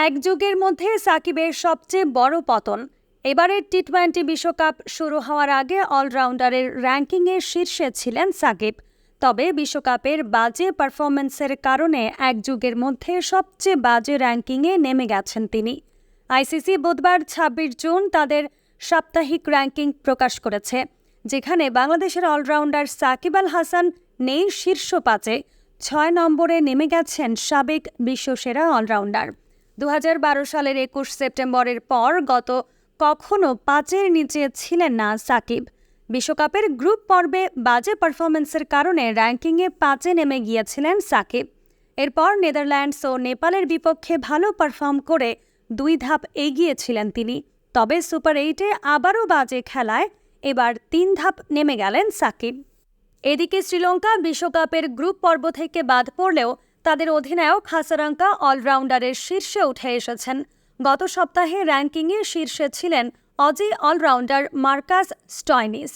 এক যুগের মধ্যে সাকিবের সবচেয়ে বড় পতন। এবারের টি-20 বিশ্বকাপ শুরু হওয়ার আগে অলরাউন্ডারের র্যাঙ্কিংয়ে শীর্ষে ছিলেন সাকিব। তবে বিশ্বকাপের বাজে পারফরম্যান্সের কারণে এক যুগের মধ্যে সবচেয়ে বাজে র্যাঙ্কিংয়ে নেমে গেছেন তিনি। আইসিসি বুধবার ২৬ জুন তাদের সাপ্তাহিক র্যাঙ্কিং প্রকাশ করেছে, যেখানে বাংলাদেশের অলরাউন্ডার সাকিব আল হাসান নেই শীর্ষ ৫-এ। ৬ নম্বরে নেমে গেছেন সাবেক বিশ্বসেরা অলরাউন্ডার। ২০১২ সালের ২১ সেপ্টেম্বরের পর কখনো ৫-এর নিচে ছিলেন না সাকিব। বিশ্বকাপের গ্রুপ পর্বে বাজে পারফরম্যান্সের কারণে র্যাঙ্কিংয়ে ৫-এ নেমে গিয়েছিলেন সাকিব। এরপর নেদারল্যান্ডস ও নেপালের বিপক্ষে ভালো পারফর্ম করে ২ ধাপ এগিয়েছিলেন তিনি। তবে সুপার ৮-এ আবারও বাজে খেলায় এবার ৩ ধাপ নেমে গেলেন সাকিব। এদিকে শ্রীলঙ্কা বিশ্বকাপের গ্রুপ পর্ব থেকে বাদ পড়লেও তাদের অধিনায়ক হাসারাঙ্কা অলরাউন্ডারের শীর্ষে উঠে এসেছেন। গত সপ্তাহে র্যাঙ্কিংয়ে শীর্ষে ছিলেন অজি অলরাউন্ডার মার্কাস স্টয়নিস।